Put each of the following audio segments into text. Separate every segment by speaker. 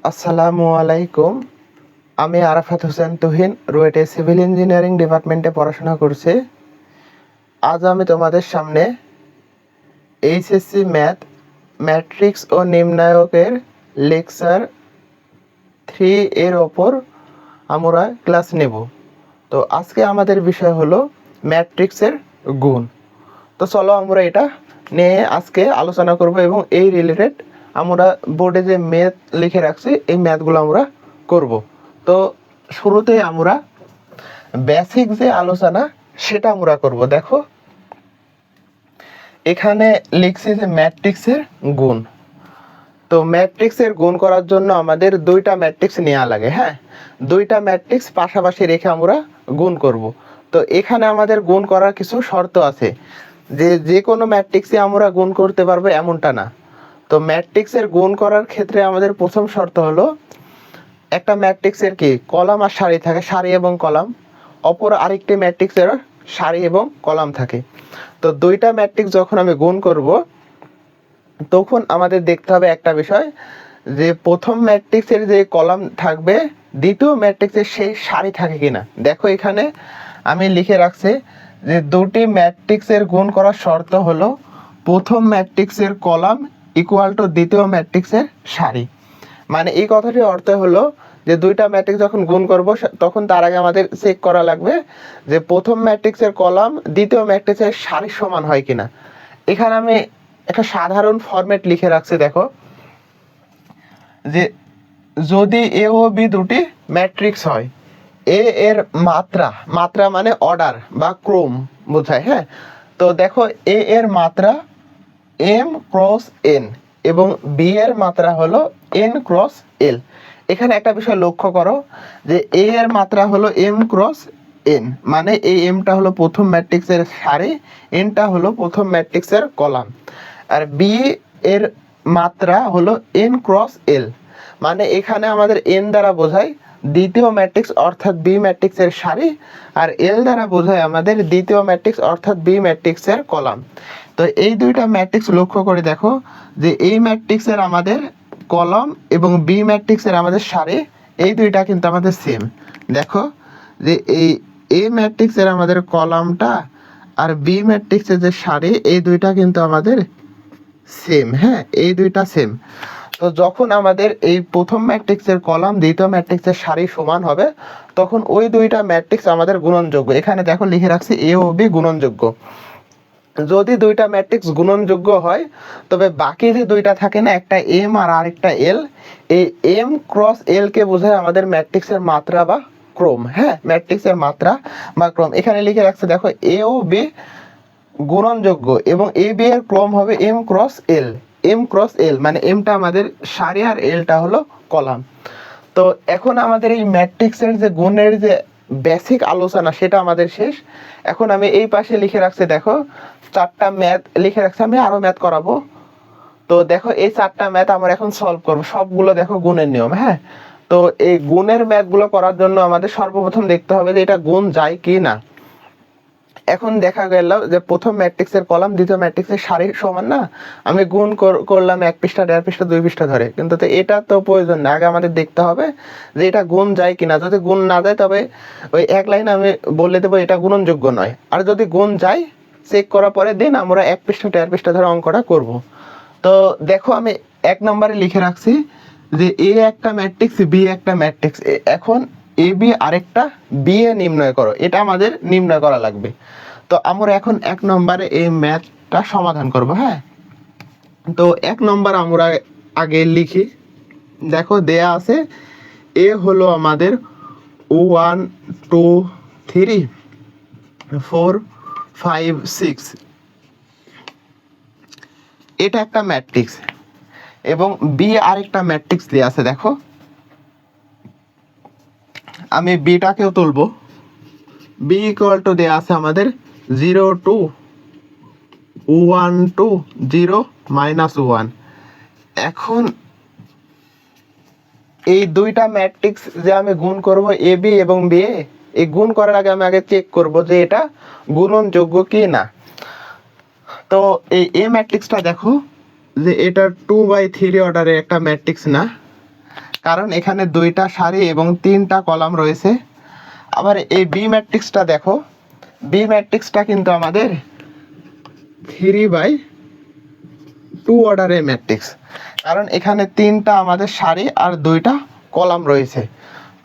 Speaker 1: আসসালামু আলাইকুম। আমি আরাফাত হোসেন তুহিন, রুয়েটে সিভিল ইঞ্জিনিয়ারিং ডিপার্টমেন্টে পড়াশোনা করছি। আজ আমি তোমাদের সামনে এইচএসসি ম্যাথ ম্যাট্রিক্স ও নির্ণায়কের লেকচার 3 এর ওপর আমরা ক্লাস নেব। তো আজকে আমাদের বিষয় হলো ম্যাট্রিক্সের গুণ। তো চলো আমরা এটা নিয়ে আজকে আলোচনা করব এবং এই রিলেটেড আমরা বোর্ডে যে ম্যাথ লিখে রাখছি এই ম্যাথগুলো আমরা করব। তো শুরুতে আমরা বেসিক যে আলোচনা সেটা আমরা করব। দেখো এখানে লিখছি যে ম্যাট্রিক্সের গুণ। তো ম্যাট্রিক্সের গুণ করার জন্য আমাদের দুইটা ম্যাট্রিক্স নেওয়া লাগে। হ্যাঁ, দুইটা ম্যাট্রিক্স পাশাপাশি রেখে আমরা গুণ করব। তো এখানে আমাদের গুণ করার কিছু শর্ত আছে, যে কোনো ম্যাট্রিক্সে আমরা গুণ করতে পারবো এমনটা না। তো ম্যাট্রিক্সের গুণ করার ক্ষেত্রে আমাদের প্রথম শর্ত হলো একটা ম্যাট্রিক্সের কি কলাম আর সারি থাকে, সারি এবং কলাম। অপর আরেকটি ম্যাট্রিক্সের সারি এবং কলাম থাকে। তো দুইটা ম্যাট্রিক্স যখন আমি গুণ করব তখন আমাদের দেখতে হবে একটা বিষয়, যে প্রথম ম্যাট্রিক্সের যে কলাম থাকবে দ্বিতীয় ম্যাট্রিক্সের সেই সারি থাকে কিনা। দেখো এখানে আমি লিখে রাখছি যে দুটি ম্যাট্রিক্সের গুণ করার শর্ত হলো প্রথম ম্যাট্রিক্সের কলাম ইকুয়াল টু দ্বিতীয় ম্যাট্রিক্সের সারি। মানে এই কথাটির অর্থ হলো যে দুইটা ম্যাট্রিক্স যখন গুণ করব তখন তার আগে আমাদের চেক করা লাগবে যে প্রথম ম্যাট্রিক্সের কলাম দ্বিতীয় ম্যাট্রিক্সের সারির সমান হয় কিনা। এখানে আমি একটা সাধারণ ফরম্যাট লিখে রাখছি। দেখো যে যদি এ ও বি দুটি ম্যাট্রিক্স হয়, এ এর মাত্রা, মাত্রা মানে অর্ডার বা ক্রম বোঝায়। হ্যাঁ, তো দেখো এ এর মাত্রা এম ক্রস এন এবং বি এর মাত্রা হলো এন ক্রস এল। এখানে একটা বিষয় লক্ষ্য করো যে এ এর মাত্রা হলো এম ক্রস এন, মানে এই এমটা হলো প্রথম ম্যাট্রিক্সের সারি, এনটা হলো প্রথম ম্যাট্রিক্সের কলাম। আর বি এর মাত্রা হলো এন ক্রস এল, মানে এখানে আমাদের এন দ্বারা বোঝায় দ্বিতীয় ম্যাট্রিক্স অর্থাৎ বি ম্যাট্রিক্সের সারি, আর এল দ্বারা বোঝায় আমাদের দ্বিতীয় ম্যাট্রিক্স অর্থাৎ বি ম্যাট্রিক্সের কলাম। তো এই দুইটা ম্যাট্রিক্স লক্ষ্য করে দেখো যে এই ম্যাট্রিক্সের আমাদের কলাম এবং বি ম্যাট্রিক্সের আমাদের সারি এই দুইটা কিন্তু আমাদের সেম। দেখো যে এই এ ম্যাট্রিক্সের আমাদের কলামটা আর বি ম্যাট্রিক্সের যে সারি এই দুইটা কিন্তু আমাদের সেম। হ্যাঁ, এই দুইটা সেম। তো যখন আমাদের এই প্রথম ম্যাট্রিক্সের কলাম দ্বিতীয় ম্যাট্রিক্সের সারি সমান হবে তখন ওই দুইটা ম্যাট্রিক্স আমাদের গুণনযোগ্য। এখানে দেখো লিখে রাখছি এ ও বি গুণনযোগ্য। যদি দুইটা ম্যাট্রিক্স গুণনযোগ্য হয় তবে বাকি যে দুইটা থাকে না, একটা এম আর আরেকটা এল, এই এম ক্রস এল কে বোঝায় আমাদের ম্যাট্রিক্সের মাত্রা বা ক্রম। হ্যাঁ, ম্যাট্রিক্সের মাত্রা বা ক্রম। এখানে লিখে রাখছে দেখো এ ও বি গুণনযোগ্য এবং এ বি এর ক্রম হবে এম ক্রস এল। এম ক্রস এল মানে এমটা আমাদের সারি আর এলটা হলো কলাম। তো এখন আমাদের এই ম্যাট্রিক্সের যে গুণের যে বেসিক আলোচনা সেটা আমাদের শেষ। এখন আমি এই পাশে লিখে রাখছি দেখো চারটা ম্যাথ লিখে রাখছি, আমি আরো ম্যাথ করাবো। তো দেখো এই চারটা ম্যাথ আমরা এখন সলভ করবো, সবগুলো দেখো গুণের নিয়ম। হ্যাঁ, তো এই গুণের ম্যাথগুলো করার জন্য আমাদের সর্বপ্রথম দেখতে হবে যে এটা গুণ যায় কি না। এখন দেখা গেল যে প্রথম ম্যাট্রিক্সের কলাম দ্বিতীয় ম্যাট্রিক্সের সারির সমান না, আমি গুণ করলাম 1 পৃষ্ঠা 1.5 পৃষ্ঠা 2 পৃষ্ঠা ধরে, কিন্তু তো এটা তো প্রয়োজন না। আগে আমাদের দেখতে হবে যে এটা গুণ যায় কিনা। যদি গুণ না যায় তবে ওই এক লাইন আমি বলে দেবো এটা গুণনযোগ্য নয়। আর যদি গুণ যায় চেক করার পরে দিন আমরা 1 পৃষ্ঠা 1.5 পৃষ্ঠা ধরে অঙ্কটা করব। তো দেখো আমি 1 নম্বরে লিখে রাখছি যে এ একটা ম্যাট্রিক্স বি একটা ম্যাট্রিক্স। এখন এ বি আরেকটা বি এ নির্ণয় করো, এটা আমাদের নির্ণয় করা লাগবে। তো আমরা এখন 1 নম্বরে এই ম্যাথটা সমাধান করব। হ্যাঁ, তো 1 নম্বর আমরা আগে লিখি। দেখো দেয়া আছে এ হলো আমাদের 1 2 3 4 5 6, এটা একটা ম্যাট্রিক্স এবং বি আরেকটা ম্যাট্রিক্স দেয়া আছে। দেখো আমি বিটাকেও তুলবো। বি ইকুয়াল টু দেয়া আছে আমাদের 0 2 1 2 0 -1। এখন এই দুইটা ম্যাট্রিক্স যে আমি গুণ করব এ বি এবং বি এ, এই গুণ করার আগে আমি আগে চেক করব যে এটা গুণনযোগ্য কি না। তো এই ম্যাট্রিক্সটা দেখো যে এটা 2/3 অর্ডারের একটা ম্যাট্রিক্স না, কারণ এখানে দুইটা সারি এবং তিনটা কলাম রয়েছে। আবার এই বি ম্যাট্রিক্সটা দেখো, বি ম্যাট্রিক্সটা কিন্তু আমাদের 3/2 অর্ডারের ম্যাট্রিক্স, কারণ এখানে তিনটা আমাদের সারি আর দুইটা কলাম রয়েছে।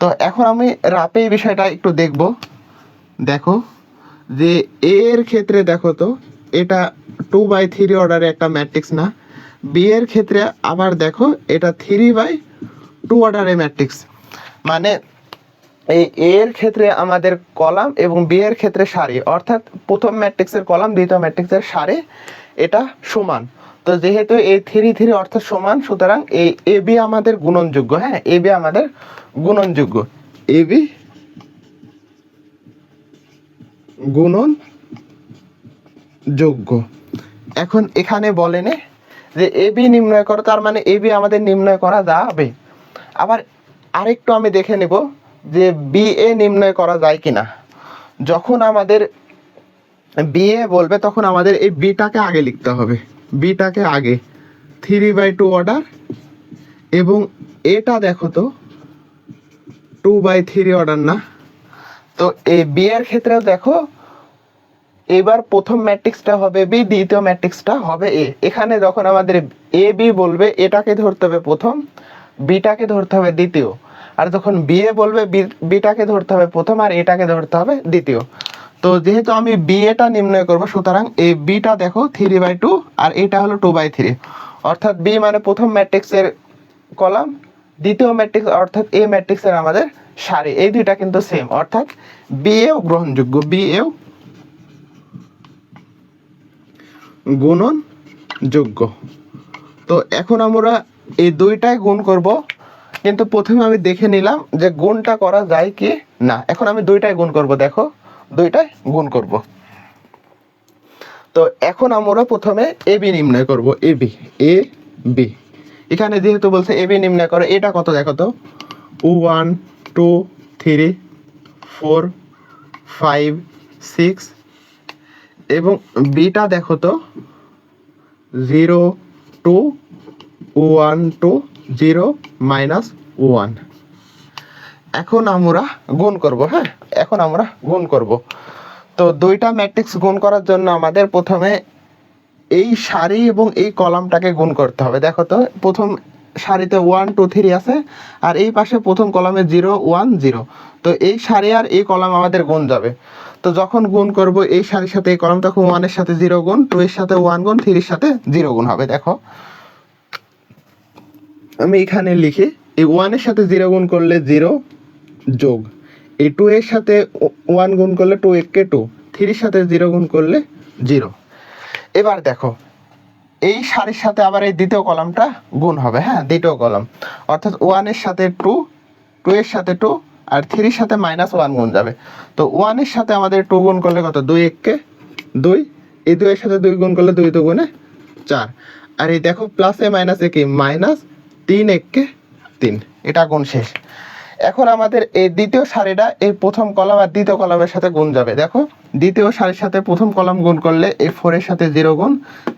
Speaker 1: তো এখন আমি রাপে এই বিষয়টা একটু দেখব। দেখো যে এর ক্ষেত্রে দেখো তো এটা 2/3 অর্ডারের একটা ম্যাট্রিক্স না, বি এর ক্ষেত্রে আবার দেখো এটা 3/2 অর্ডারের ম্যাট্রিক্স। মানে এই এর ক্ষেত্রে আমাদের কলাম এবং বি এর ক্ষেত্রে সারি, অর্থাৎ প্রথম ম্যাট্রিক্সের কলাম দ্বিতীয় ম্যাট্রিক্সের সারি এটা সমান। তো যেহেতু এই 3/3 অর্থাৎ সমান, সুতরাং এই এ বি আমাদের গুণনযোগ্য। হ্যাঁ, এ বি আমাদের গুণনযোগ্য, এ বি গুণনযোগ্য। এখন এখানে বলেনে যে এ বি নির্ণয় করো, তার মানে এ বি আমাদের নির্ণয় করা যাবে। আবার আরেকটু আমি দেখে নেব যে বি এ নির্ণয় করা যায় কিনা। যখন আমাদের বি এ বলবে তখন আমাদের এই বিটাকে আগে লিখতে হবে, বিটাকে আগে 3/2 অর্ডার, এবং এটা দেখো তো 2/3 অর্ডার না। তো এই বি এর ক্ষেত্রেও দেখো এবার প্রথম ম্যাট্রিক্সটা হবে বি, দ্বিতীয় ম্যাট্রিক্সটা হবে এ। এখানে যখন আমাদের এ বি বলবে এটাকে ধরতে হবে প্রথম, বিটাকে ধরতে হবে দ্বিতীয়। আর যখন বি এ বলবে বিটাকে ধরতে হবে প্রথম আর এটাকে ধরতে হবে দ্বিতীয়। তো যেহেতু আমি বি এটা নির্ণয় করব, সুতরাং এই বিটা দেখো 3/2 আর এটা হলো 2/3, অর্থাৎ বি মানে প্রথম ম্যাট্রিক্সের কলাম, দ্বিতীয় ম্যাট্রিক্স অর্থাৎ এ ম্যাট্রিক্সের আমাদের সারি, এই দুইটা কিন্তু সেম, অর্থাৎ বি এও গ্রহণযোগ্য, বি এও গুণনযোগ্য। তো এখন আমরা এই দুইটাই গুণ করব, কিন্তু প্রথমে আমি দেখে নিলাম যে গুণটা করা যায় কি না। এখন আমি দুইটাই গুণ করব, দেখো দুইটাই গুণ করব। তো এখন আমরা প্রথমে এ বি নির্ণয় করব, এ বি, এ বি। এখানে যেহেতু বলছে এ বি নির্ণয় করো, এটা কত দেখো তো 1 2 3 4 5 6, এবং বিটা দেখো তো 0 2 1 2 0 -1। এখন আমরা গুণ করব। হ্যাঁ, এখন আমরা গুণ করব। তো দুইটা ম্যাট্রিক্স গুণ করার জন্য আমাদের প্রথমে এই সারি এবং এই কলামটাকে গুণ করতে হবে। দেখো তো প্রথম সারিতে 1 2 3 আছে, আর এই পাশে প্রথম কলামে 0 1 0। তো এই সারি আর এই কলাম আমাদের গুণ যাবে। তো যখন গুণ করব এই সারির সাথে এই কলাম, তখন 1 এর সাথে 0 গুণ, 2 এর সাথে 1 গুণ, 3 এর সাথে 0 গুণ হবে। দেখো আমি এখানে লিখি, এই 1 এর সাথে 0 গুণ করলে 0 যোগ, এই 2 এর সাথে 1 গুণ করলে 2 1 কে 2, 3 এর সাথে 0 গুণ করলে 0। এবার দেখো এই সারির সাথে আবার এই দ্বিতীয় কলামটা গুণ হবে। হ্যাঁ, দ্বিতীয় কলাম, অর্থাৎ 1 এর সাথে 2, 2 এর সাথে 2, আর 3 এর সাথে -1 গুণ যাবে। তো 1 এর সাথে আমাদের 2 গুণ করলে কত, 2 1 কে 2, এই 2 এর সাথে 2 গুণ করলে 2 2 গুণে 4, আর এই দেখো প্লাসে মাইনাসে কি -3 1 কে 3, এটা গুণ শেষ। এখন আমাদের এই দ্বিতীয় সারিটা এই প্রথম কলাম আর দ্বিতীয় কলামের সাথে গুণ যাবে। দেখো দ্বিতীয় সারির সাথে প্রথম কলাম গুণ করলে এই 4 এর সাথে 0 গুণ,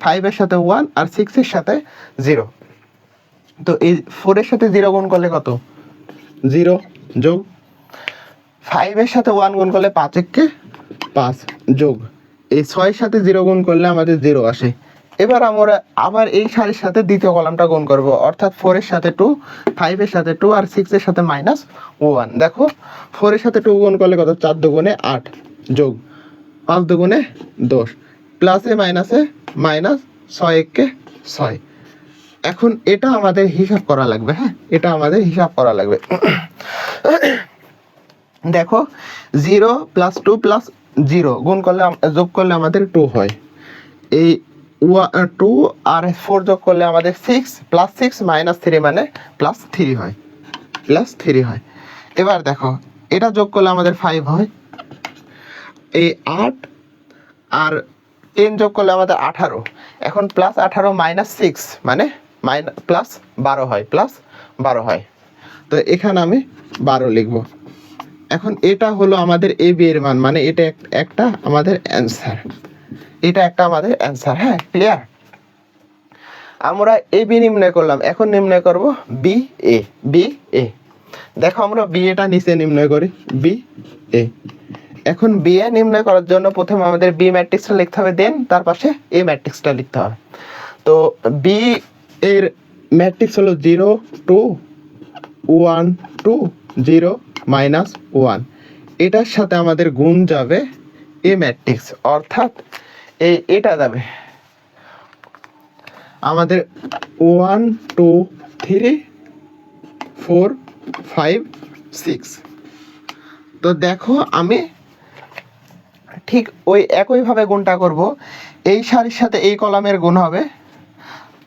Speaker 1: 5 এর সাথে 1, আর 6 এর সাথে 0। তো এই 4 এর সাথে 0 গুণ করলে কত, 0 যোগ, 5 এর সাথে 1 গুণ করলে 5 1 কে 5 যোগ, এই 6 এর সাথে 0 গুণ করলে আমাদের 0 আসে। এবার আমরা আবার এই সারির সাথে দ্বিতীয় কলামটা গুণ করব, অর্থাৎ 4 এর সাথে 2, 5 এর সাথে 2, আর 6 এর সাথে -1। দেখো 4 এর সাথে 2 গুণ করলে কত, 4 দুগুণে 8 যোগ 5 দুগুণে 10, প্লাসে মাইনাসে মাইনাস, 6 1 কে 6। এখন এটা আমাদের হিসাব করা লাগবে। হ্যাঁ, এটা আমাদের হিসাব করা লাগবে। দেখো 0 + 2 + 0 গুণ করলে, যোগ করলে আমাদের 2 হয়। এই 2 আর 4 যোগ করলে আমাদের 6 + 6 - 3 মানে +3 হয়, +3 হয়। এবার দেখো এটা যোগ করলে আমাদের 5 হয়। এই 8 আর 10 যোগ করলে আমাদের 18। এখন +18 - 6 মানে +12 হয়, +12 হয়। তো এখানে আমি 12 লিখব। এখন এটা হলো আমাদের এ বি এর মান, মানে এটা একটা আমাদের অ্যান্সার, এটা একটা আমাদের অ্যান্সার। হ্যাঁ, ক্লিয়ার। আমরা এ বি নির্ণয় করলাম, এখন নির্ণয় করব বি এ। বি এ, দেখো আমরা বি এটা নিচে নির্ণয় করি, বি এ। এখন বি এ নির্ণয় করার জন্য প্রথমে আমাদের বি ম্যাট্রিক্সটা লিখতে হবে, দেন তার পাশে এ ম্যাট্রিক্সটা লিখতে হবে। তো বি এর ম্যাট্রিক্স হলো 0 2 1 2 0 -1। এটার সাথে আমাদের গুণ যাবে এ ম্যাট্রিক্স, অর্থাৎ এটা যাবে আমাদের 1 2 3 4 5 6। তো দেখো আমি ঠিক ওই একইভাবে গুণটা করব, এই সারির সাথে এই কলামের গুণ হবে।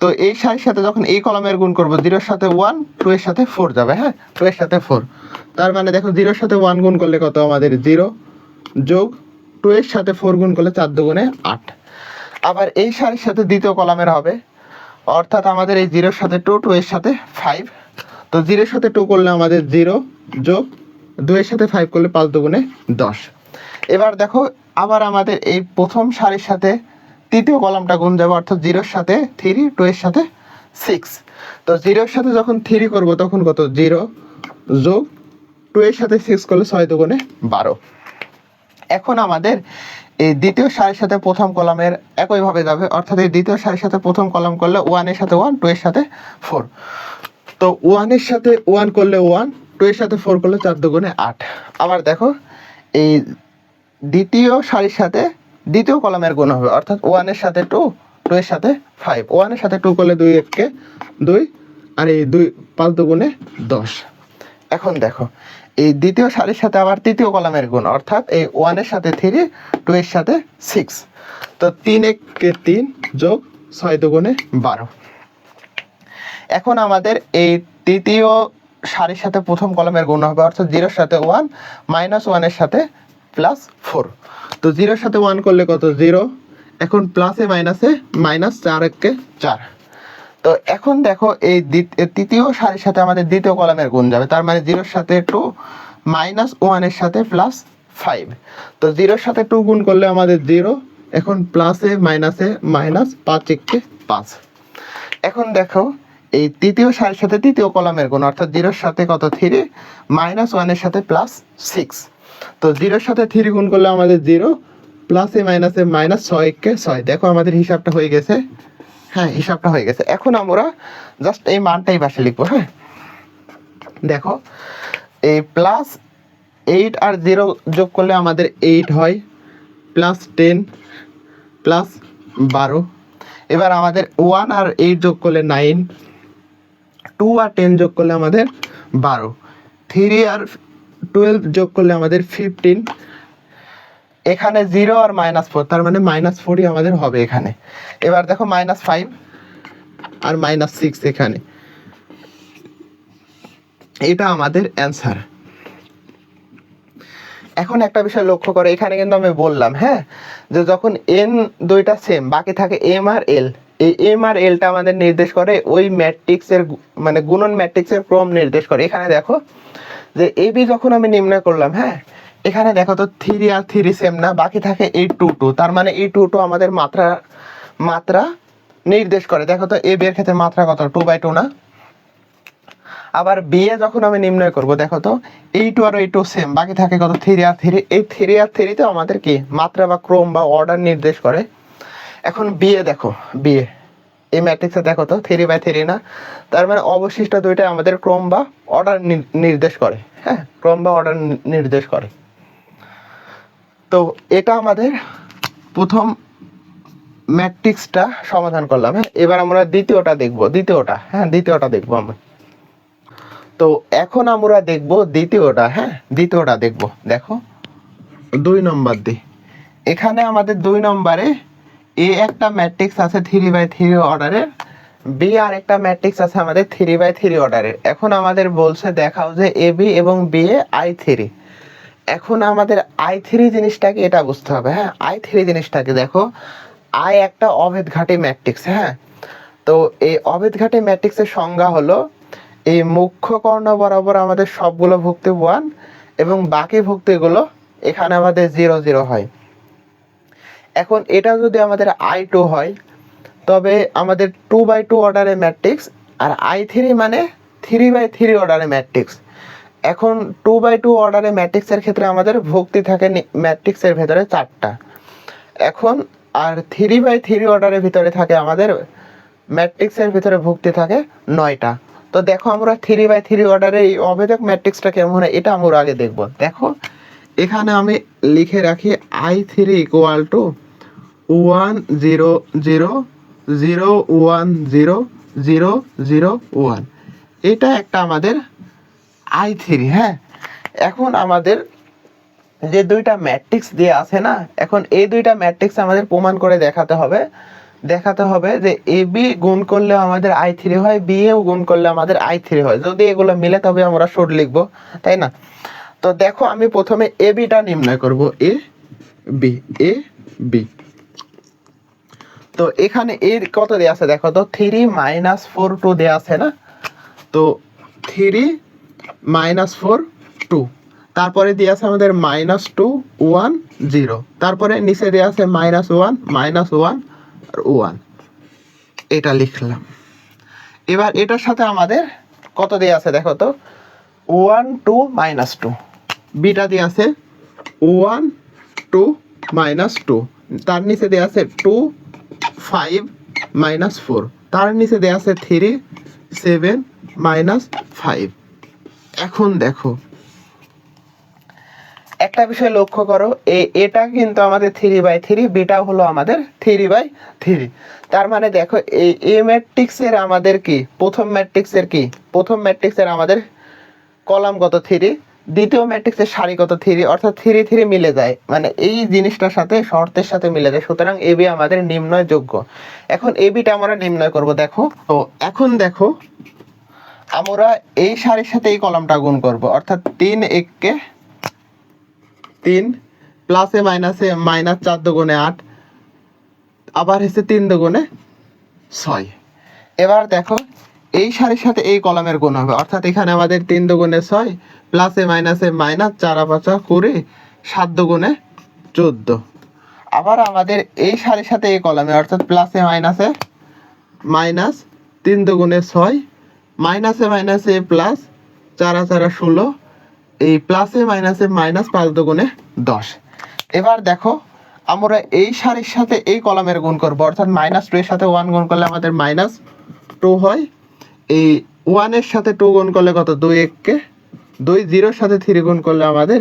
Speaker 1: তো এই সারির সাথে যখন এই কলামের গুণ করব, 0 এর সাথে 1, 2 এর সাথে 4 যাবে, হ্যাঁ 2 এর সাথে 4। তার মানে দেখো 0 এর সাথে 1 গুণ করলে কত আমাদের 0 যোগ 2 এর সাথে 4 গুণ করলে 4 দুগুণে 8। আবার এই সারির সাথে দ্বিতীয় কলামের হবে, অর্থাৎ আমাদের এই 0 এর সাথে 2, 2 এর সাথে 5। তো 0 এর সাথে 2 করলে আমাদের 0 যোগ 2 এর সাথে 5 করলে 5 দুগুণে 10। এবার দেখো আবার আমাদের এই প্রথম সারির সাথে তৃতীয় কলামটা গুণ যাবে, অর্থাৎ 0 এর সাথে 3, 2 এর সাথে 6। তো 0 এর সাথে যখন 3 করব তখন কত 0 যোগ 2 এর সাথে 6 করলে 6 দুগুণে 12। এখন আমাদের এই দ্বিতীয় সারির সাথে প্রথম কলামের একইভাবে যাবে, অর্থাৎ এই দ্বিতীয় সারির সাথে প্রথম কলাম করলে 1 এর সাথে 1, 2 এর সাথে 4। তো 1 এর সাথে 1 করলে 1, 2 এর সাথে 4 করলে 4 দুগুণে 8। আবার দেখো এই দ্বিতীয় সারির সাথে দ্বিতীয় কলামের গুণ হবে, অর্থাৎ 1 এর সাথে 2, 2 এর সাথে 5। 1 এর সাথে 2 করলে 2 1 2, আর এই 2 5 দুগুণে 10। এখন দেখো এই দ্বিতীয় সারির সাথে আবার তৃতীয় কলামের গুণ, অর্থাৎ এই 1 এর সাথে 3, 2 এর সাথে 6। তো 3 1 3 যোগ 6 দুগুণে 12। এখন আমাদের এই তৃতীয় সারির সাথে প্রথম কলামের গুণ হবে, অর্থাৎ 0 এর সাথে 1 -1 এর সাথে +4। তো 0 এর সাথে 1 করলে কত 0, এখন প্লাসে মাইনাসে -4 1 4। তো এখন দেখো এই তৃতীয় সারির সাথে আমাদের দ্বিতীয় কলামের গুণ যাবে, তার মানে 0 এর সাথে 2 -1 এর সাথে +5। তো 0 এর সাথে 2 গুণ করলে আমাদের 0, এখন প্লাসে মাইনাসে -5 1 5। এখন দেখো এই তৃতীয় সারির সাথে তৃতীয় কলামের গুণ, অর্থাৎ 0 এর সাথে কত 3 -1 এর সাথে +6। তো 0 এর সাথে 3 গুণ করলে আমাদের 0, প্লাসে মাইনাসে -6 1 6। দেখো আমাদের হিসাবটা হয়ে গেছে, হ্যাঁ হিসাবটা হয়ে গেছে। এখন আমরা জাস্ট এই মানটাই পাশে লিখবো, হ্যাঁ দেখো এই +8 আর 0 যোগ করলে আমাদের 8 হয়, +10 +12। এবার আমাদের 1 আর 8 যোগ করলে 9, 2 আর 10 যোগ করলে আমাদের 12, 3 আর 12 যোগ করলে আমাদের 15। এখানে 0 আর -4, তার মানে -4ই আমাদের হবে এখানে। এবার দেখো -5 আর -6 এখানে, এটা আমাদের অ্যান্সার। এখন একটা বিষয় লক্ষ্য করো, এখানে কিন্তু আমি বললাম হ্যাঁ যে যখন n দুইটা সেম বাকি থাকে m আর l, এই m আর l টা আমাদের নির্দেশ করে ওই ম্যাট্রিক্সের মানে গুণন ম্যাট্রিক্সের ক্রম নির্দেশ করে। এখানে দেখো যে ab যখন আমি নির্ণয় করলাম, হ্যাঁ এখানে দেখো তো 3 আর 3 সেম না, বাকি থাকে এই 2 2, তার মানে এই 2 2 আমাদের মাত্রা নির্দেশ করে। দেখো তো ab এর ক্ষেত্রে মাত্রা কত 2/2 না। আবার b এ যখন আমি নির্ণয় করব, দেখো তো এই 2 আর এই 2 সেম, বাকি থাকে কত 3 আর 3। এই 3 আর 3 তে আমাদের কি মাত্রা বা ক্রম বা অর্ডার নির্দেশ করে। এখন b এ দেখো, b এ এই ম্যাট্রিক্সে দেখো তো 3/3 না, তার মানে অবশিষ্ট দুইটা আমাদের ক্রম বা অর্ডার নির্দেশ করে, হ্যাঁ ক্রম বা অর্ডার নির্দেশ করে। তো এটা আমাদের প্রথম ম্যাট্রিক্সটা সমাধান করলাম, হ্যাঁ এবার আমরা দ্বিতীয়টা দেখব, দ্বিতীয়টা দেখব আমরা। তো এখন আমরা দেখব দ্বিতীয়টা, হ্যাঁ দ্বিতীয়টা দেখব। দেখো 2 নম্বর দিই, এখানে আমাদের 2 নম্বরে এ একটা ম্যাট্রিক্স আছে 3/3 অর্ডারের, বি আর একটা ম্যাট্রিক্স আছে আমাদের 3/3 অর্ডারের। এখন আমাদের বলছে দেখাও যে এ বি এবং বি এ I3। এখন আমাদের I3 জিনিসটাকে এটা বুঝতে হবে, হ্যাঁ I3 জিনিসটাকে দেখো, I একটা অভেদঘাতী ম্যাট্রিক্স, হ্যাঁ তো এই অভেদঘাতী ম্যাট্রিক্সের সংজ্ঞা হলো এই মুখ্য কর্ণ বরাবর আমাদের সবগুলো ভুক্তি 1 এবং বাকি ভুক্তিগুলো এখানে আমাদের 0 0 হয়। এখন এটা যদি আমাদের I2 হয়, তবে আমাদের 2/2 অর্ডারের ম্যাট্রিক্স আর I3 মানে 3/3 অর্ডারের ম্যাট্রিক্স। এখন 2/2 অর্ডারের ম্যাট্রিক্সের ক্ষেত্রে আমাদের ভুক্তি থাকে ম্যাট্রিক্সের ভেতরে 4টা। এখন আর 3/3 অর্ডারের ভিতরে থাকে আমাদের ম্যাট্রিক্সের ভিতরে ভুক্তি থাকে 9টা। তো দেখো আমরা 3/3 অর্ডারের এই অভেদক ম্যাট্রিক্সটা কেমন হয় এটা আমরা আগে দেখব। দেখো এখানে আমি লিখে রাখি I3 ইকুয়াল টু 1 0 0 0 1 0 0 0 1। এটা একটা আমাদের I3। হ্যাঁ, এখন আমাদের যে দুইটা ম্যাট্রিক্স দিয়ে আছে না, এখন এই দুইটা ম্যাট্রিক্স আমাদের প্রমাণ করে দেখাতে হবে যে AB গুণ করলে আমাদের I3 হয়, BA গুণ করলে আমাদের I3 হয়। যদি এগুলো মিলে তবে আমরা শর্ট লিখবো, তাই না? তো দেখো আমি প্রথমে ABটা নির্ণয় করব। A B। তো এখানে এর কত দেয়া আছে দেখো তো, 3 - 4 2 দেয়া আছে না? তো 3 - 4 2, তারপরে দেয়া আছে আমাদের -2 1 0, তারপরে নিচে দেয়া আছে -1 -1 আর 1। এটা লিখলাম। এবার এটার সাথে আমাদের কত দেয়া আছে দেখো তো, 1 2 -2। বিটা দেয়া আছে 1 2 -2, তার নিচে দেয়া আছে 2 5 -4, তার নিচে দেয়া আছে 3 7 -5। এখন দেখো একটা বিষয় লক্ষ্য করো, এটা কিন্তু আমাদের 3/3, বিটা হলো আমাদের 3/3। তার মানে দেখো এই এ ম্যাট্রিক্সের আমাদের কি প্রথম ম্যাট্রিক্সের আমাদের কলাম কত 3, দ্বিতীয় ম্যাট্রিক্সের সারি কত 3, অর্থাৎ 3 3 মিলে যায়, মানে এই জিনিসটার সাথে শর্তের সাথে মিলে যায়। সুতরাং এবি আমাদের নির্ণয়যোগ্য। এখন এবিটা আমরা নির্ণয় করব। দেখো তো এখন দেখো আমরা এই সারির সাথে এই কলামটা গুণ করব, অর্থাৎ 3 1 কে 3 প্লাসে মাইনাসে -4 দুগুণে 8, আবার হচ্ছে 3 দুগুণে 6। এবার দেখো এই সারির সাথে এই কলামের গুণ হবে, অর্থাৎ এখানে আমাদের 3 দুগুণে 6 প্লাসে মাইনাসে -4 5 20 7 দুগুণে 14। আবার আমাদের এই সারির সাথে এই কলামে, অর্থাৎ প্লাসে মাইনাসে -3 দুগুণে 6 মাইনাসে মাইনাসে প্লাস 4 4 16, এই প্লাসে মাইনাসে -5 দুগুণে 10। এবার দেখো আমরা এই সারির সাথে এই কলামের গুণ করব, অর্থাৎ -2 এর সাথে 1 গুণ করলে আমাদের -2 হয়। এই 1 এর সাথে 2 গুণ করলে কত, 2 1 কে 2, 0 এর সাথে 3 গুণ করলে আমাদের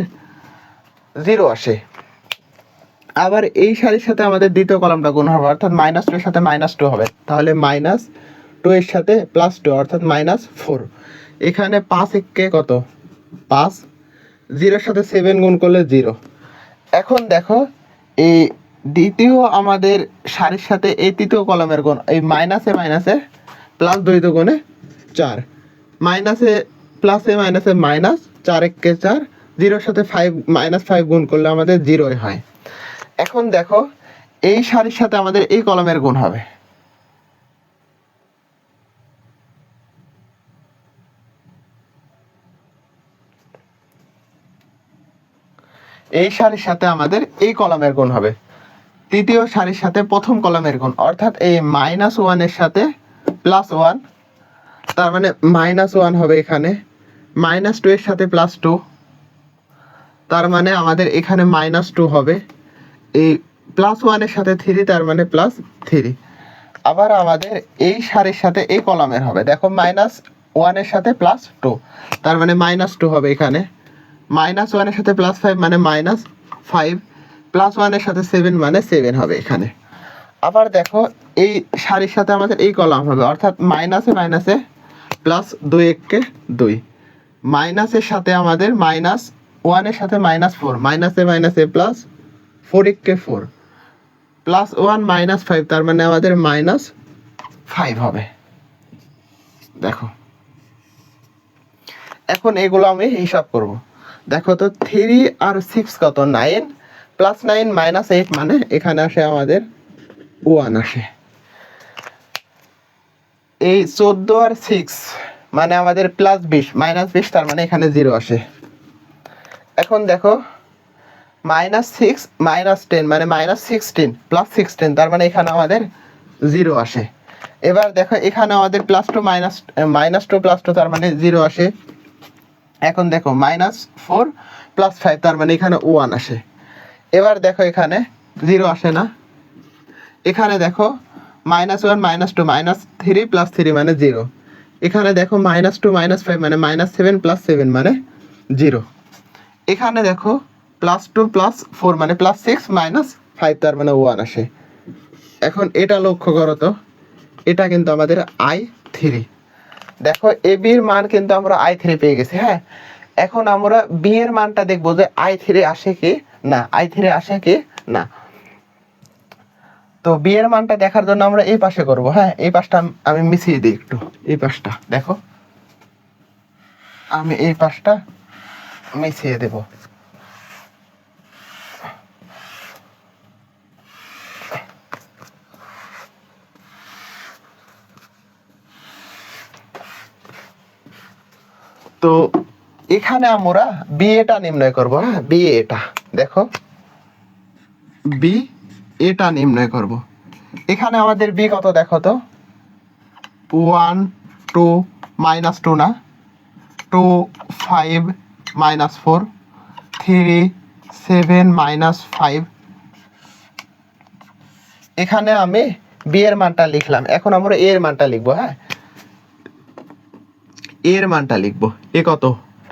Speaker 1: 0 আসে। আবার এই সারির সাথে আমাদের দ্বিতীয় কলামটা গুণ হবে, অর্থাৎ -2 এর সাথে -2 হবে, তাহলে -2 এর সাথে +2 অর্থাৎ -4। এখানে 5 1 কে কত 5, 0 এর সাথে 7 গুণ করলে 0। এখন দেখো এই দ্বিতীয় আমাদের সারির সাথে এই তৃতীয় কলামের গুণ, এই মাইনাসে +2 দুগুণে 4, মাইনাসে প্লাসে মাইনাসে -4 1 কে 4, 0 এর সাথে -5 গুণ করলে আমাদের 0 হয়। এখন দেখো এই সারির সাথে আমাদের এই কলামের গুণ হবে, এই সারির সাথে আমাদের এই কলামের গুণ হবে, তৃতীয় সারির সাথে প্রথম কলামের গুণ, অর্থাৎ এই -1 এর সাথে +1, তার মানে -1 হবে এখানে, -2 এর সাথে +2, তার মানে আমাদের এখানে -2 হবে, এই +1 এর সাথে 3, তার মানে +3। আবার আমাদের এই সারির সাথে এই কলামের হবে, দেখো -1 এর সাথে +2, তার মানে -2 হবে এখানে, -1 এর সাথে +5 মানে -5, +1 এর সাথে 7 মানে 7 হবে এখানে। আবার দেখো এই সারির সাথে আমাদের এই কলাম হবে, অর্থাৎ মাইনাসে +2 1 কে 2, মাইনাসের সাথে আমাদের -1 এর সাথে -4, মাইনাসে +4 1 কে 4, +1 -5, তার মানে আমাদের -5 হবে। দেখো এখন এগুলো আমি হিসাব করব। দেখো তো 3 আর 6 কত, 9, +9 -8 মানে এখানে আসে আমাদের 1 আসে। এই 14 আর 6 মানে আমাদের +20 -20, তার মানে এখানে 0 আসে। এখন দেখো -6 -10 মানে -16 +16, তার মানে এখানে আমাদের জিরো আসে। এবার দেখো এখানে আমাদের plus two minus two plus two তার মানে জিরো আসে। এখন দেখো -4 + 5 তার মানে এখানে 1 আসে। এবার দেখো এখানে জিরো আসে না। এখানে দেখো -1 -2 -3 + 3 মানে 0। এখানে দেখো -2 -5 মানে -7 + 7 মানে 0। এখানে দেখো +2 + 4 মানে +6 -5 তার মানে 1 আসে। এখন এটা লক্ষ্য করো তো, এটা কিন্তু আমাদের I3। দেখো এ বি এর মান কিন্তু আমরা I3 পেয়ে গেছি। হ্যাঁ, এখন আমরা বি এর মানটা দেখবো যে I3 আসে কি না, I3 আসে কি না। তো বি এর মানটা দেখার জন্য আমরা এই পাশে করব। হ্যাঁ, এই পাশটা আমি মিশিয়ে দিই একটু। এই পাশটা দেখো, আমি এই পাশটা মিশিয়ে দেব। তো এখানে আমরা বি এটা নির্ণয় করব। হ্যাঁ, বি এটা দেখো, বি এটা নির্ণয় করব। এখানে আমাদের বি কত দেখো তো, 1 2 -2 না, 2 5 -4 3 7 -5। এখানে আমি বি এর মানটা লিখলাম। এখন আমরা এ এর মানটা লিখবো। হ্যাঁ, এর মানটা লিখবো। এ কত,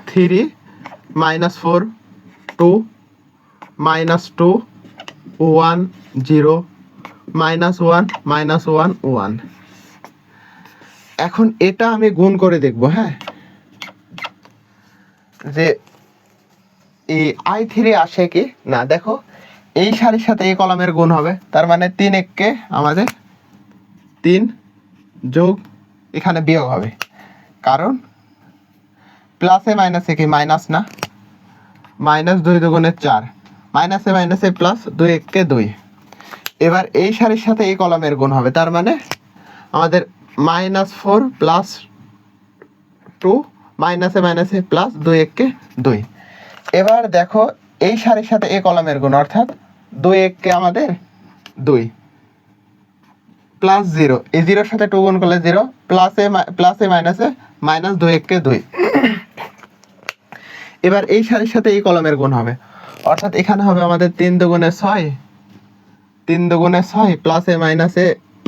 Speaker 1: 3 -4 2 -2 1 0 -1 -1 1। এখন এটা আমি গুণ করে দেখব। হ্যাঁ, যে এই I3 আসে কি না। দেখো এই সারির সাথে এই কলামের গুণ হবে, তার মানে 3 এককে আমাদের 3 যোগ এখানে বিয়োগ হবে, কারণ প্লাসে মাইনাসে কি মাইনাস না, -2 দুগুণে 4, মাইনাসে মাইনাসে প্লাস, 2 এককে 2। এবার এই সারির সাথে এই কলামের গুণ হবে, তার মানে আমাদের -4 + 2 মাইনাসে মাইনাসে প্লাস, 2 এককে 2। এবার দেখো এই সারির সাথে এই কলামের গুণ, অর্থাৎ 2 এককে আমাদের 2 + 0, এই 0-র সাথে 2 গুণ করলে 0, প্লাসে মাইনাসে -2 এককে 2। এবার এই সারির সাথে এই কলামের গুণ হবে, অর্থাৎ এখানে হবে আমাদের 3 দুগুণে 6, 3 দুগুণে 6 প্লাসে মাইনাসে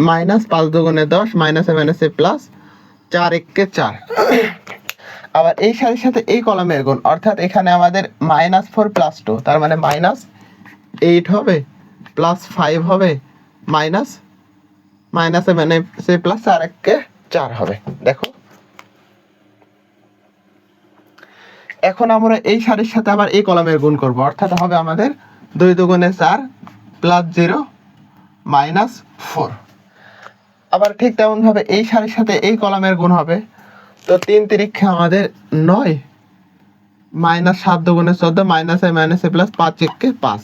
Speaker 1: মাইনাস, 5 দুগুণে 10 মাইনাসে মাইনাসে প্লাস, 4 এককে 4। আবার এই সারির সাথে এই কলামের গুণ, অর্থাৎ এখানে আমাদের -4 + 2 তার মানে -8 হবে, +5 হবে, মাইনাসে মাইনাসে প্লাস, 4 এককে 4 হবে। দেখো এখন আমরা এই সারির সাথে আবার এই কলামের গুণ করব, অর্থাৎ হবে আমাদের 2 দুগুণে 4 + 0 -4। আবার ঠিক তেমন ভাবে এই সারির সাথে এই কলামের গুণ হবে, তো 3 তিরিক্ষে আমাদের 9, -7 দুগুণে 14 মাইনাসে মাইনাসে প্লাস, 5 এককে 5।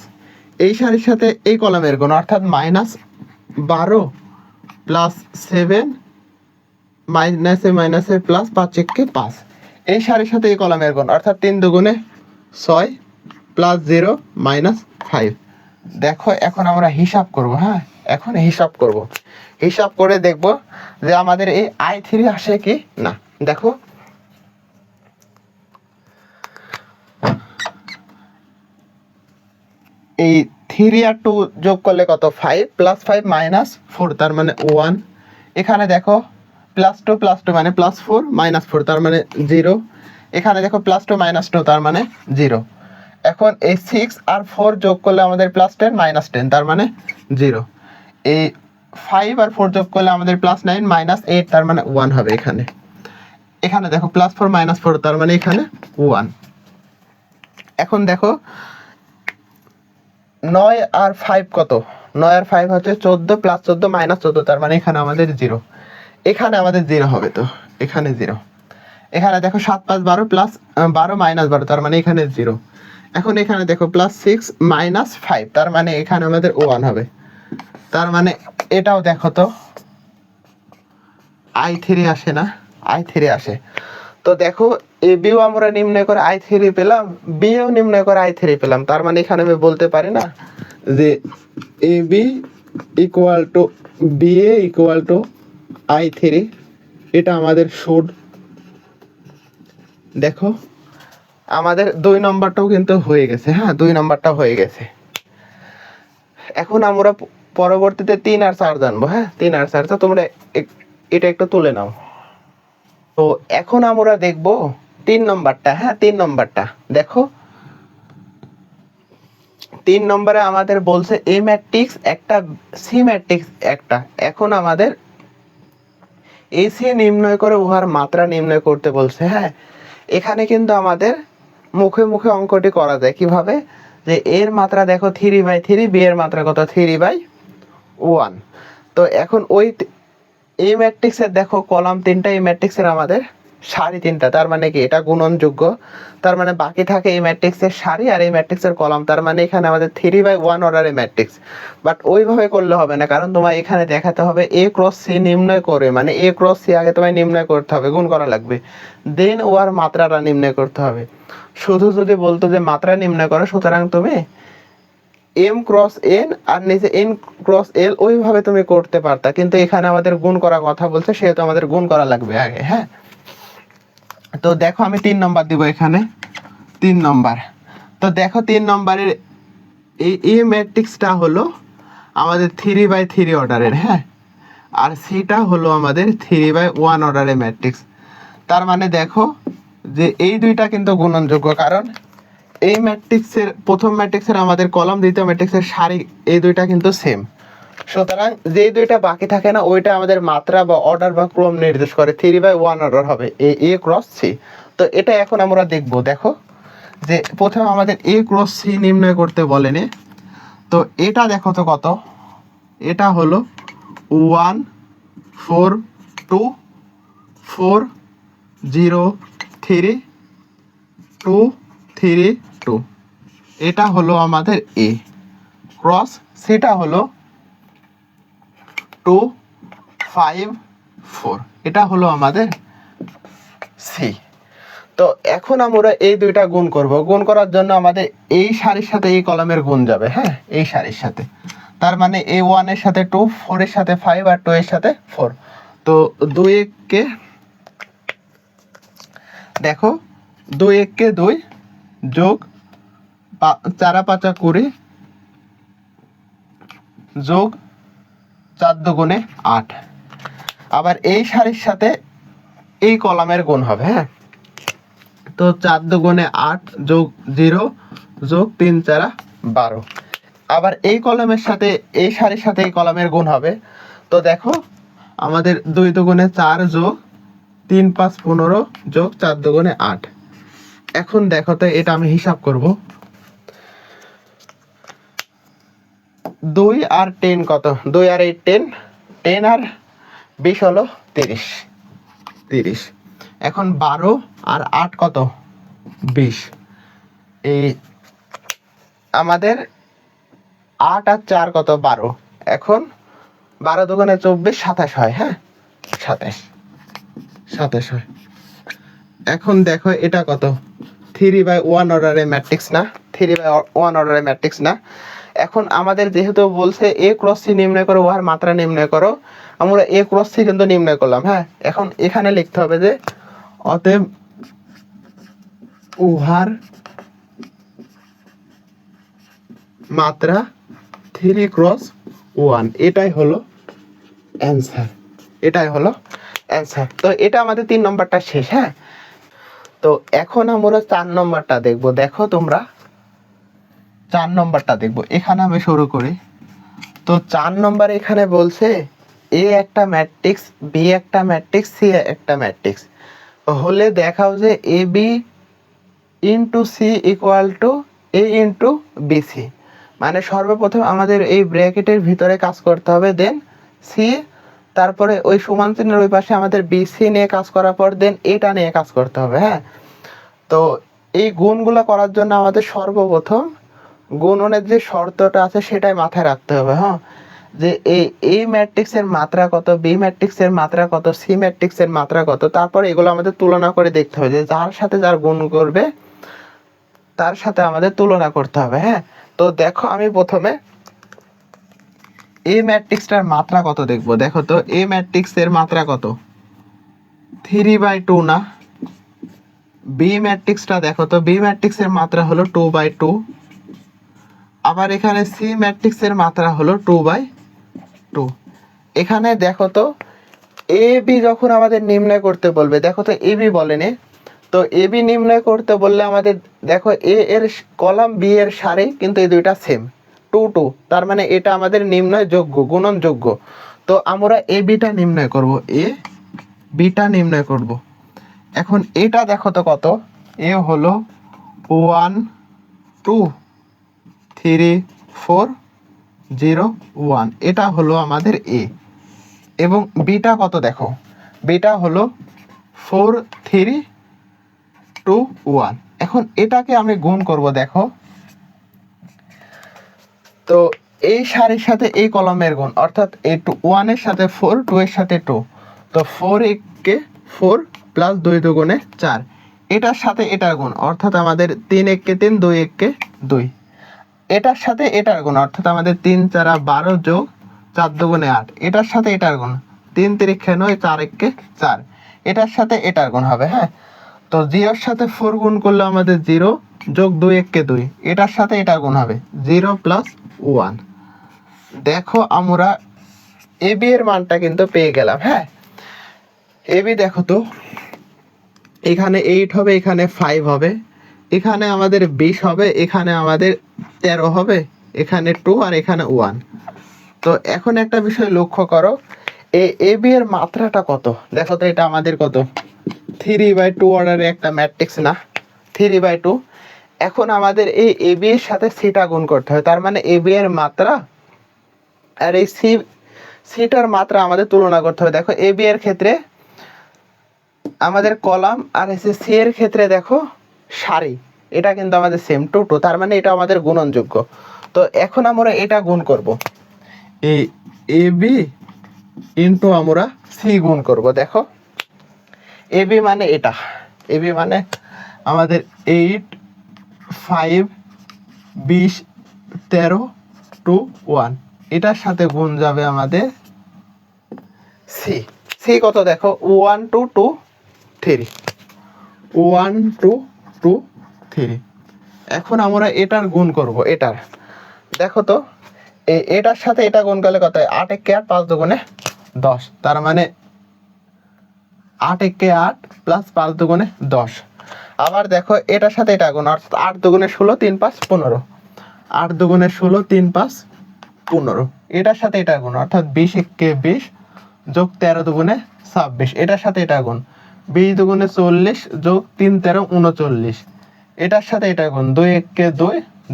Speaker 1: এই সারির সাথে এই কলামের গুণ, অর্থাৎ -12 + 7 মাইনাসে মাইনাসে প্লাস, 5 এককে 5। এই সারির সাথে এই কলামের গুণ, অর্থাৎ 3 দুগুণে 6 + 0 -5। দেখো এখন আমরা হিসাব করব। হ্যাঁ, এখন হিসাব করব, হিসাব করে দেখব যে আমাদের এই I3 আসে কি না। দেখো এই 3 আর 2 যোগ করলে কত, 5 + 5 -4 তার মানে 1। এখানে দেখো +2 + 2 মানে +4 -4 তার মানে 0। এখানে দেখো +2 -2 তার মানে 0। এখন এই 6 আর 4 যোগ করলে আমাদের +10 -10 তার মানে 0। এই 5 আর 4 যোগ করলে আমাদের +9 -8 তার মানে 1 হবে। এখানে এখানে দেখো +4 -4 তার মানে এখানে 1। এখন দেখো 9 আর 5 কত, 9 আর 5 হচ্ছে 14 + 14 -14 তার মানে এখানে আমাদের 0। এখানে আমাদের 0 হবে, তো এখানে 0। এখানে দেখো 7 5 12 + 12 -12 তার মানে এখানে 0। এখন এখানে দেখো +6 -5 তার মানে এখানে আমাদের 1 হবে। তার মানে এটাও দেখো তো I3 আসে না, I3 আসে। তো দেখো এ বিও আমরা নির্ণয় করে I3 পেলাম, বিও নির্ণয় করে I3 পেলাম, তার মানে এখানে আমি বলতে পারি না যে A B equal to BA equal to I3, এটা আমাদের শুড। দেখো আমাদের 2 নম্বরটাও কিন্তু হয়ে গেছে, হ্যাঁ 2 নম্বরটাও হয়ে গেছে। এখন আমরা পরবর্তীতে 3 আর 4 জানবো, হ্যাঁ 3 আর 4। তো তোমরা এটা একটু তুলে নাও। তো এখন আমরা দেখব 3 নম্বরটা, হ্যাঁ 3 নম্বরটা দেখো। 3 নম্বরে আমাদের বলছে এ ম্যাট্রিক্স একটা, সি ম্যাট্রিক্স একটা। এখন আমাদের এসি নির্ণয় করে উহার মাত্রা নির্ণয় করতে বলছে, হ্যাঁ। এখানে কিন্তু আমাদের মুখে মুখে অঙ্কটি করা যায় কিভাবে, যে এর মাত্রা দেখো 3/3, বি এর মাত্রা কত 3/1। তো এখন ওই এই ম্যাট্রিক্সের দেখো কলাম 3টা, এই ম্যাট্রিক্সের আমাদের সারি 3টা, তার মানে কি এটা গুণনযোগ্য। তার মানে বাকি থাকে এই ম্যাট্রিক্সের সারি আর এই ম্যাট্রিক্সের কলাম, তার মানে এখানে আমাদের 3/1 অর্ডারের ম্যাট্রিক্স। বাট ওইভাবে করলে হবে না, কারণ তোমার এখানে দেখাতে হবে এ ক্রস সি নির্ণয় করে, মানে এ ক্রস সি আগে তোমায় নির্ণয় করতে হবে, গুণ করা লাগবে, দেন ওর মাত্রাটা নির্ণয় করতে হবে। শুধু যদি বলতো যে মাত্রা নির্ণয় করো, সুতরাং তুমি এম ক্রস এন আর নিচে এন ক্রস এল ওইভাবে তুমি করতে পারতা, কিন্তু এখানে আমাদের গুণ করা কথা বলছে, সেহেতু আমাদের গুণ করা লাগবে আগে, হ্যাঁ। তো দেখো আমি 3 নম্বর দিব এখানে, 3 নম্বর। তো দেখো 3 নম্বরের এই ম্যাট্রিক্সটা হলো আমাদের 3/3 অর্ডারের, হ্যাঁ, আর সিটা হলো আমাদের 3/1 অর্ডারের ম্যাট্রিক্স। তার মানে দেখো যে এই দুইটা কিন্তু গুণনযোগ্য, কারণ এই ম্যাট্রিক্সের প্রথম ম্যাট্রিক্সের আমাদের কলাম, দ্বিতীয় ম্যাট্রিক্সের সারি, এই দুইটা কিন্তু সেম। সুতরাং যেই দুইটা বাকি থাকে না, ওইটা আমাদের মাত্রা বা অর্ডার বা ক্রম নির্দেশ করে, 3/1 অর্ডার হবে এ ক্রস সি। তো এটা এখন আমরা দেখব। দেখো যে প্রথমে আমাদের এ ক্রস সি নির্ণয় করতে বলেনি। তো এটা দেখো তো কত, এটা হলো 1 4 2 4 0 3 2 3 2। এটা হলো আমাদের এ ক্রস সিটা হলো 2 5 4, এটা হলো আমাদের সি। তো এখন আমরা এই দুইটা গুণ করব। গুণ করার জন্য আমাদের এই সারির সাথে এই কলামের গুণ যাবে, হ্যাঁ এই সারির সাথে। তার মানে A1 এর সাথে 2, 4 এর সাথে 5 আর 2 এর সাথে 4। তো 2 কে দেখো 2 কে 2 যোগ 4 5 20 যোগ 4 দুগুণে 8। আবার এই সারির সাথে এই কলামের গুণ হবে, হ্যাঁ। তো 4 দুগুণে 8 যোগ 0 যোগ 3 4 12। আবার এই কলামের সাথে এই সারির সাথে এই কলামের গুণ হবে। তো দেখো আমাদের 2 দুগুণে 4 যোগ 3 5 15 যোগ 4 দুগুণে 8। এখন দেখো তো এটা আমি হিসাব করব। 2 আর 10 কত, 2 আর 8 10, 10 আর 20 হলো 30। এখন 12 আর 8 কত 20। এই আমাদের 8 আর 4 কত 12। এখন 12 দুগুণে 24 27 হয়, হ্যাঁ 27 হয়। এখন দেখো এটা কত 3/1 অর্ডারের ম্যাট্রিক্স না, 3/1 অর্ডারের ম্যাট্রিক্স না। এখন আমাদের যেহেতু বলছে এ ক্রস সি নির্ণয় করো, উহার মাত্রা নির্ণয় করো, আমরা এ ক্রস সি কিন্তু নির্ণয় করলাম, হ্যাঁ। এখন এখানে লিখতে হবে যে অতএব উহার মাত্রা 3/1, এটাই হলো অ্যান্সার, এটাই হলো অ্যান্সার। তো এটা আমাদের 3 নম্বরটা শেষ, হ্যাঁ। তো এখন আমরা 4 নম্বরটা দেখব। দেখো তোমরা 4 নম্বরটা দেখব, এখানে আমি শুরু করি। তো 4 নম্বর এখানে বলছে এ একটা ম্যাট্রিক্স, বি একটা ম্যাট্রিক্স, সি একটা ম্যাট্রিক্স হলে দেখাও যে A B into C equal to A into BC. মানে সর্বপ্রথম আমাদের এই ব্র্যাকেটের ভিতরে কাজ করতে হবে, দেন সি, তারপরে ওই সমান চিহ্নের ওই পাশে আমাদের বিসি নিয়ে কাজ করার পর দেন এটা নিয়ে কাজ করতে হবে, হ্যাঁ। তো এই গুণগুলো করার জন্য আমাদের সর্বপ্রথম গুণনের যে শর্তটা আছে সেটাই মাথায় রাখতে হবে, হ্যাঁ। যে এই ম্যাট্রিক্সের মাত্রা কত, বি ম্যাট্রিক্সের মাত্রা কত, সি ম্যাট্রিক্সের মাত্রা কত, তারপরে এগুলো আমাদের তুলনা করে দেখতে হবে যে যার সাথে যার গুণ করবে তার সাথে আমাদের তুলনা করতে হবে, হ্যাঁ। তো দেখো আমি প্রথমে এ ম্যাট্রিক্সটার মাত্রা কত দেখবো, দেখো তো এ ম্যাট্রিক্সের মাত্রা কত, 3/2 না? বি ম্যাট্রিক্সটা দেখো তো, বি ম্যাট্রিক্সের মাত্রা হলো 2/2। আবার এখানে সি ম্যাট্রিক্সের মাত্রা হলো 2/2। এখানে দেখো তো এ বি যখন আমাদের নির্ণয় করতে বলবে, দেখো তো এ বি বলেনি, তো এ বি নির্ণয় করতে বললে আমাদের দেখো এ এর কলাম বি এর সারি কিন্তু এই দুইটা সেম 2 তার মানে এটা আমাদের নির্ণয় যোগ্য, গুণন যোগ্য। তো আমরা এ বিটা নির্ণয় করব, এ বিটা নির্ণয় করব। এখন এটা দেখো তো কত, এ হলো 1 2 3 4 0 1, এটা হলো আমাদের এ। এবং বিটা কত দেখো, বিটা হলো 4 3 2 1। এখন এটাকে আমি গুণ করব, দেখো তো এই সারির সাথে এই কলমের গুণ, অর্থাৎ এই 1 এর সাথে 4, 2 এর সাথে 2, তো 4 কে 4 প্লাস 2 দুগুণে 4, এটার সাথে এটার গুণ, অর্থাৎ আমাদের 3 কে 3, 2 কে 2, এটার সাথে এটার গুণ, অর্থাৎ আমাদের 3 4 12 যোগ 4 দুগুণে 8, এটার সাথে এটার গুণ 3 3 9, 4 কে 4, এটার সাথে এটার গুণ হবে। হ্যাঁ, তো 0 এর সাথে 4 গুণ করলে আমাদের 0 যোগ 2 কে 2, এটার সাথে এটার গুণ হবে 0 প্লাস 1। দেখো আমরা এ বি এর মানটা কিন্তু পেয়ে গেলাম। হ্যাঁ, এ বি দেখো তো এখানে 8 হবে, এখানে 5 হবে, এখানে আমাদের 20 হবে, এখানে আমাদের 13 হবে, এখানে 2 আর এখানে 1। তো এখন একটা বিষয় লক্ষ্য করো, এ বি এর মাত্রাটা কত, দেখো তো এটা আমাদের কত, 3/2 অর্ডারের একটা ম্যাট্রিক্স না, 3/2। এখন আমাদের এই এ বি এর সাথে সিটা গুণ করতে হয়, তার মানে এ বি এর মাত্রা আর এই সিটার মাত্রা আমাদের তুলনা করতে হবে। দেখো এ বি এর ক্ষেত্রে আমাদের কলাম আর এসে সি এর ক্ষেত্রে দেখো সারি, এটা কিন্তু আমাদের সেম 2 তার মানে এটা আমাদের গুণনযোগ্য। তো এখন আমরা এটা গুণ করব, এই এ বি ইন্টু আমরা সি গুণ করব। দেখো এ বি মানে এটা, এ বি মানে আমাদের 8 5 20 13 2 1, এটার সাথে গুণ যাবে আমাদের সি। সি কত দেখো 1 2 2 3, 1 2 2 3। এখন আমরা এটার গুণ করব, এটার দেখো তো এটার সাথে এটা গুণ করলে কত হয়, 8 কে 8 5 দুগুণে 10, তার মানে 8 কে 8 প্লাস 5 দুগুণে 10। আবার দেখো এটার সাথে এটা গুণ, অর্থাৎ 8 দুগুণে 16 3 5 15, 8 দুগুণে 16 3 5 15, এটার সাথে এটা গুণ, অর্থাৎ 20 কে 20 যোগ 13 দুগুণে 26, এটার সাথে এটা গুণ, 20 দুগুণে 40 যোগ 3 13 39, এটার সাথে এটা গুণ, 2 কে 2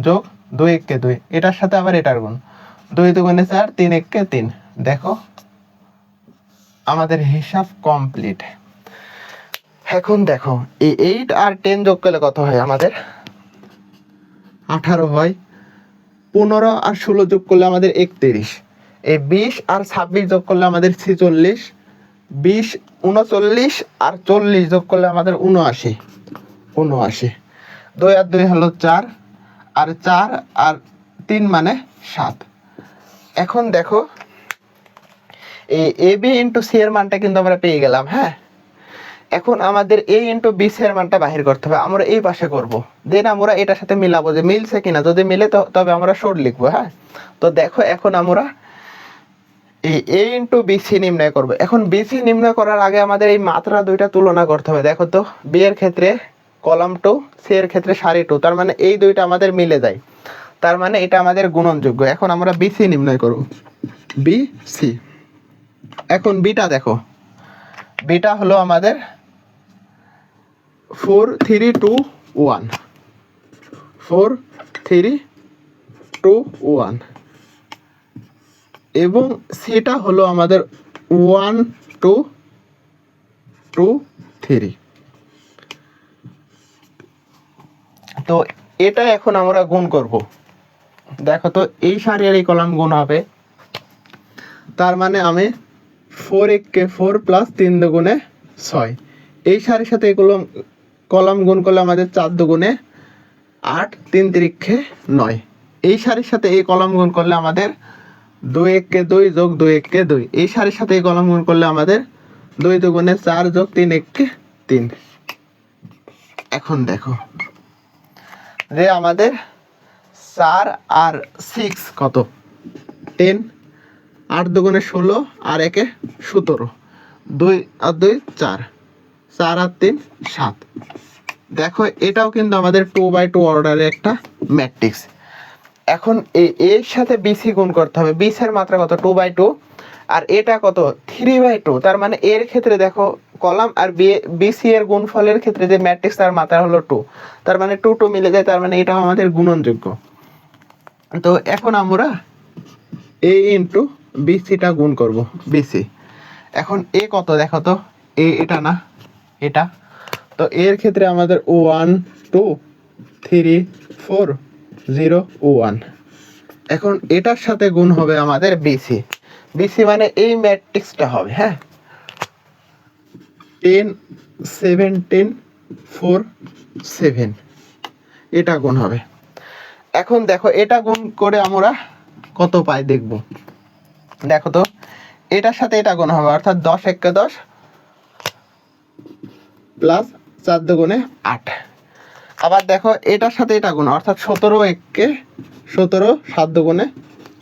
Speaker 1: যোগ 2 কে 2, এটার সাথে আবার এটার গুণ, 2 দুগুণে 4 3 কে 3। দেখো আমাদের হিসাব কমপ্লিট। এখন দেখো এই 8 আর 10 যোগ করলে কত হয়, আমাদের 18 হয়, 15 আর 16 যোগ করলে আমাদের 31, এই 20 আর 26 যোগ করলে আমাদের 46, 20 39 আর 40 যোগ করলে আমাদের 79, 2 আর 2 হলো 4, আর 4 আর 3 মানে 7। এখন দেখো এই এ বি ইন্টু সি এর মানটা কিন্তু আমরা পেয়ে গেলাম। হ্যাঁ, এখন আমাদের এ ইন্টু বি সি এর মানটা বাহির করতে হবে, আমরা এই পাশে করব, দেন আমরা এটার সাথে মিলাবো যে মিলছে কিনা, যদি মিলে তবে আমরা শর্ট লিখবো। হ্যাঁ, তো দেখো এখন আমরা এই এ ইন্টু বিসি নির্ণয় করবো। এখন বিসি নির্ণয় করার আগে আমাদের এই মাত্রা দুইটা তুলনা করতে হবে। দেখো তো বি এর ক্ষেত্রে কলাম 2, সি এর ক্ষেত্রে সারি 2, তার মানে এই দুইটা আমাদের মিলে যায়, তার মানে এটা আমাদের গুণনযোগ্য। এখন আমরা বিসি নির্ণয় করব, বিসি। এখন বিটা দেখো, বিটা হলো আমাদের 4 3 2 1, 4 3 2 1, এবং সেটা হলো আমাদের 1 2 2 3। তো এটা এখন আমরা গুণ করব। দেখো তো এই সারি আর এই কলাম গুণ হবে, তার মানে আমি 4 কে 4 প্লাস 3 দুগুণে 6, এই সারির সাথে এগুলো কলাম গুণ করলে আমাদের 4 দুগুণে 8 3 3 9, এই সারির সাথে এই কলাম গুণ করলে আমাদের 2 1 2 যোগ 2 1 2, এই সারির সাথে এই কলাম গুণ করলে আমাদের 2 দুগুণে 4 যোগ 3 1 3। এখন দেখো যে আমাদের 4 আর 6 কত 10, 8 দুগুণে 16 আর 1 17, 2 আর 2 4, 4 আর 3 7। দেখো এটাও কিন্তু আমাদের 2x2 অর্ডারের একটা ম্যাট্রিক্স। এখন এর সাথে বিসি গুণ করতে হবে। বিসি এর মাত্রা কত 2x2, আর এটা কত 3x2। তার মানে এর ক্ষেত্রে দেখো কলাম আর বিসি এর গুণফলের ক্ষেত্রে যে ম্যাট্রিক্স তার মাত্রা হলো 2, তার মানে 2 2 মিলে যায়, তার মানে এটাও আমাদের গুণনযোগ্য। তো এখন আমরা এ ইন্টু বিসিটা গুণ করব, বিসি। এখন এ কত দেখো তো, এটা না এটা, তো এর ক্ষেত্রে আমাদের 1 2 3 4 0 1। এখন এটার সাথে গুণ হবে আমাদের বিসি। বিসি মানে এই ম্যাট্রিক্সটা হবে, হ্যাঁ 10 17 4 7, এটা গুণ হবে। এখন দেখো এটা গুণ করে আমরা কত পাই দেখব। দেখো তো এটার সাথে এটা গুণ হবে, অর্থাৎ 10 1 10 প্লাস 4 দুগুণে 8। আবার দেখো এটার সাথে এটা গুণ, অর্থাৎ 17 1 17 7 দুগুণে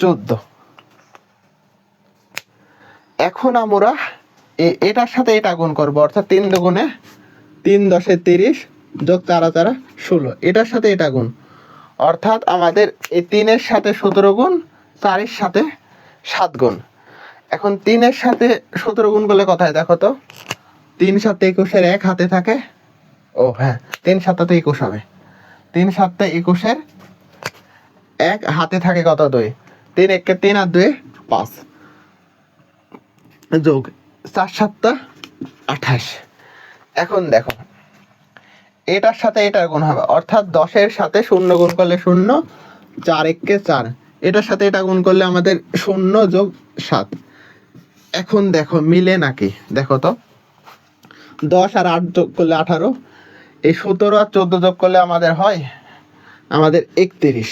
Speaker 1: 14। এখন আমরা এটার সাথে এটা গুণ করব, অর্থাৎ 3 দুগুণে 3 10 30 যোগ 4 4 16, এটার সাথে এটা গুণ, অর্থাৎ আমাদের এই 3 এর সাথে 17 গুণ, 4 এর সাথে 7 গুণ। এখন 3 এর সাথে 17 গুণ করলে কত হয় দেখো তো, 3 7 21 এর 1 হাতে থাকে, ও হ্যাঁ 3 7 21 হবে, 3 7 21 এর 1 হাতে থাকে কত 2, 3 1 3 আর 2 5 যোগ 4 7 28। এখন দেখো এটার সাথে এটার গুণ হবে, অর্থাৎ 10 এর সাথে 0 গুণ করলে 0, 4 1 4, এটার সাথে এটা গুণ করলে আমাদের 0 যোগ 7। এখন দেখো মিলে নাকি, দেখো তো 10 আর 8 যোগ করলে 18, এই 17 আর 14 যোগ করলে আমাদের হয় আমাদের 31,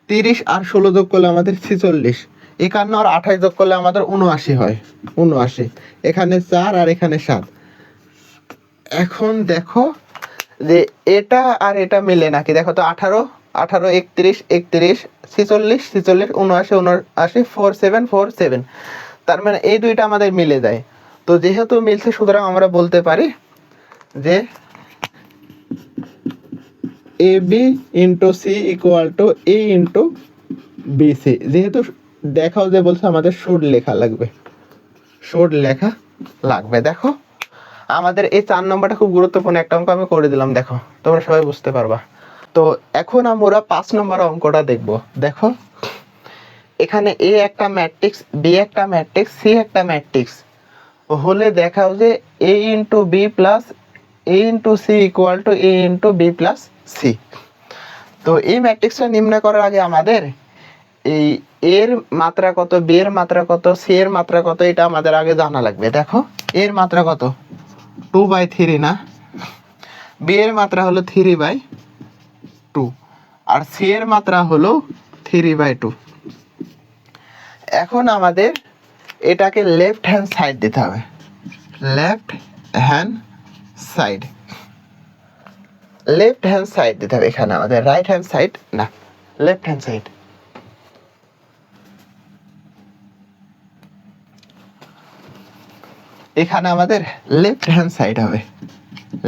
Speaker 1: 30 আর 16 যোগ করলে আমাদের 46, 51 আর 28 যোগ করলে আমাদের 79 হয়, 79। এখানে 4 আর এখানে 7। এখন দেখো যে এটা আর এটা মিলে নাকি, দেখো তো 18 18 31 31 46 46 79 79 4 7 4 7, তার মানে এই দুইটা আমাদের মিলে যায়। তো যেহেতু মিলছে সুতরাং আমরা বলতে পারি যে A B into C equal to A into BC. যেহেতু দেখাও যে বলছে আমাদের শুড লেখা লাগবে, শুড লেখা লাগবে। দেখো আমাদের এই 4 নম্বরটা খুব গুরুত্বপূর্ণ একটা অঙ্ক আমি করে দিলাম, দেখো তোমরা সবাই বুঝতে পারবা। তো এখন আমরা 5 নম্বর অঙ্কটা দেখব। দেখো এখানে এ একটা ম্যাট্রিক্স, বি একটা ম্যাট্রিক্স, সি একটা ম্যাট্রিক্স হলে দেখাও যে A into B plus A into C equal to A into B plus C. তো এই ম্যাট্রিক্সটা নির্ণয় করার আগে আমাদের এই এর মাত্রা কত, বি এর মাত্রা কত, সি এর মাত্রা কত, এটা আমাদের আগে জানা লাগবে। দেখো এর মাত্রা কত 2/3 না, বি এর মাত্রা হলো 3/2, আর সি এর মাত্রা হলো 3/2। এখন আমাদের এটাকে লেফট হ্যান্ড সাইড দিতে হবে, left hand side, left hand side দিতে হবে। এখানে আমাদের রাইট হ্যান্ড সাইড না, লেফট হ্যান্ড সাইড। এখানে আমাদের লেফট হ্যান্ড সাইড হবে,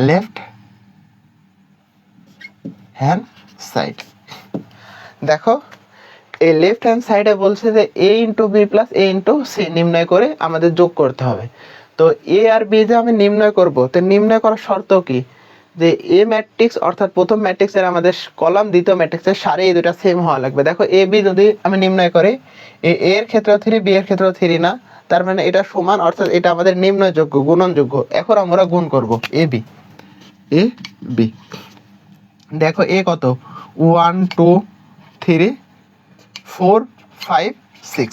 Speaker 1: লেফট হ্যান্ড সাইড। দেখো এই লেফট হ্যান্ড সাইডে বলছে যে A into B plus A into C নির্ণয় করে আমাদের যোগ করতে হবে। তো এ আর বি যে আমি নির্ণয় করব, তো নির্ণয় করার শর্ত কি, যে এ ম্যাট্রিক্স অর্থাৎ প্রথম ম্যাট্রিক্সের আমাদের কলাম, দ্বিতীয় ম্যাট্রিক্সের সারি এই দুটো সেম হওয়া লাগবে। দেখো এ বি যদি আমি নির্ণয় করি, এ এর ক্ষেত্রেও 3, বি এর ক্ষেত্রেও 3 না, তার মানে এটা সমান, অর্থাৎ এটা আমাদের নির্ণয়যোগ্য, গুণনযোগ্য। এখন আমরা গুণ করব এ বি, এ বি। দেখো এ কত 1 2 3 4 5 6।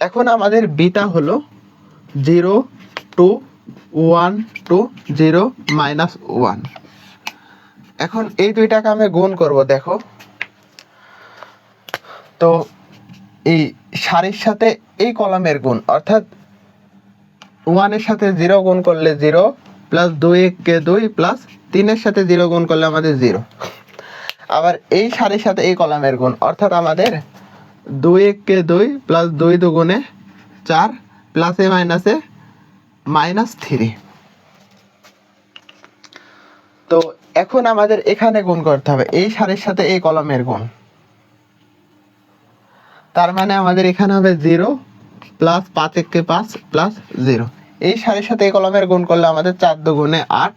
Speaker 1: এখন আমাদের বিটা হলো 0 2 1 2 0 -1। এখন এই দুইটাকে আমি গুণ করব। দেখো তো এই সারির সাথে এই কলামের গুণ, অর্থাৎ 1 এর সাথে 0 গুণ করলে 0, প্লাস 2 কে 2, প্লাস 3 এর সাথে 0 গুণ করলে আমাদের 0। আবার এই সারির সাথে এই কলামের গুণ, অর্থাৎ আমাদের 2 কে 2, প্লাস 2 দুগুণে 4, প্লাসে মাইনাসে -3। তো এখন আমাদের এখানে গুণ করতে হবে এই সারির সাথে এই কলামের গুণ, তার মানে আমাদের এখানে হবে 0, প্লাস 5 কে 5, প্লাস 0। এই সারির সাথে এই কলামের গুণ করলে আমাদের 4 দুগুণে 8,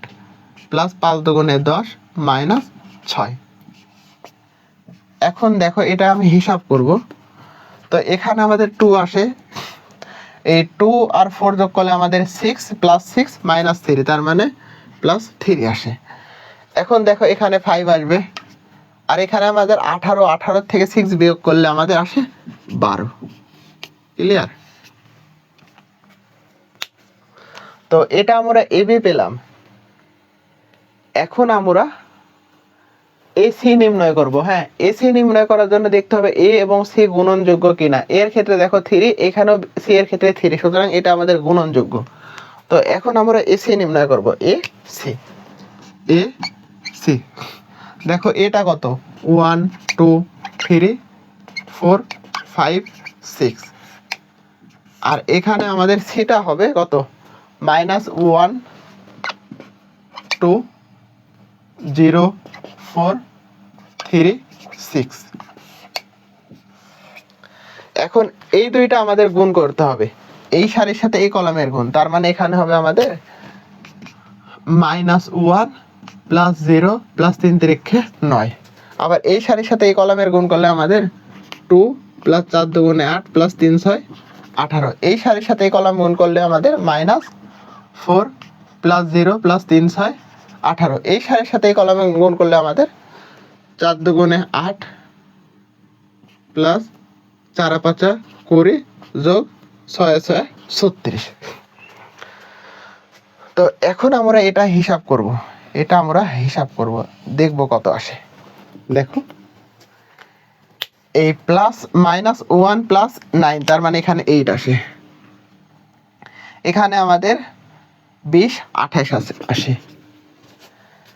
Speaker 1: প্লাস 5 দুগুণে 10, -6। এখন দেখো এটা আমি হিসাব করব। তো এখানে আমাদের 2 আসে, এই 2 আর 4 যোগ করলে আমাদের 6, প্লাস 6, -3, তার মানে +3 আসে। এখন দেখো এখানে 5 আসবে, আর এখানে আমাদের 18 থেকে 6 বিয়োগ করলে আমাদের আসে 12। ক্লিয়ার? তো এটা আমরা AB পেলাম। এখন আমরা AC নির্ণয় করব। হ্যাঁ, AC নির্ণয় করার জন্য দেখতে হবে A এবং C গুণনযোগ্য কিনা। এর ক্ষেত্রে দেখো 3, এখানেও C এর ক্ষেত্রে 3, সুতরাং এটা আমাদের গুণনযোগ্য। তো এখন আমরা AC নির্ণয় করব। AC দেখো এটা কত, 1 2 3 4 5 6, আর এখানে আমাদের সিটা হবে কত, -1 2 0 4 3 6। এখন এই দুইটা আমাদের গুণ করতে হবে এই সারির সাথে এই কলামের গুণ, তার মানে এখানে হবে আমাদের -1 প্লাস 0 প্লাস 3 3 9। আবার এই সারির সাথে এই কলামের গুণ করলে আমাদের 2 প্লাস 4 দুগুণে 8, প্লাস 3 6 18। এই সারির সাথে এই কলাম গুণ করলে আমাদের -4 প্লাস 0 প্লাস 3 6 18। এই সারির সাথে এই কলামে গুণ করলে আমাদের 4 দুগুণে 8, প্লাস 4 5 20, যোগ 6 6 36। তো এখন আমরা এটা হিসাব করব, দেখব কত আসে। দেখো এই -1 প্লাস 9, তার মানে এখানে 8 আসে। এখানে আমাদের 20 28 আসে।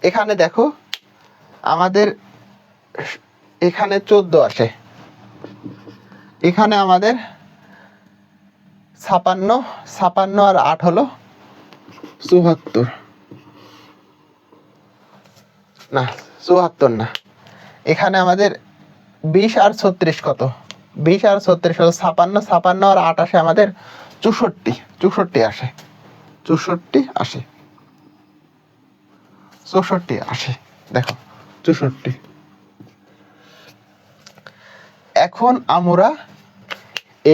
Speaker 1: এখানে দেখো আমাদের এখানে 14 আসে। এখানে আমাদের 56 আর 8 হলো 74, না 74 না, এখানে আমাদের 20 আর 36 কত, 20 আর 36 হলো 56 আর 8 আসে আমাদের 64 আসে, 64 আসে। দেখো 64। এখন আমরা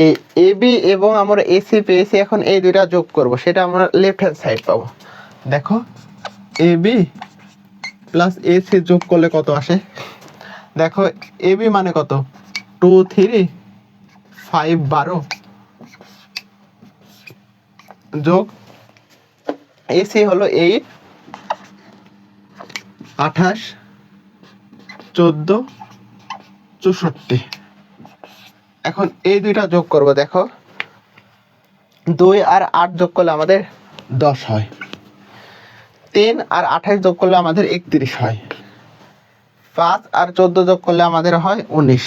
Speaker 1: এই AB এবং আমরা AC পেয়েছি, এখন এই দুইটা যোগ করব, সেটা আমরা লেফট হ্যান্ড সাইড পাবো। দেখো AB প্লাস AC যোগ করলে কত আসে। দেখো AB মানে কত, 2 3 5 12, যোগ AC হলো 8 28 14 64। এখন এই দুইটা যোগ করব। দেখো 2 আর 8 যোগ করলে আমাদের 10 হয়, 3 আর 28 যোগ করলে আমাদের 31 হয়, 5 আর 14 যোগ করলে আমাদের হয় 19।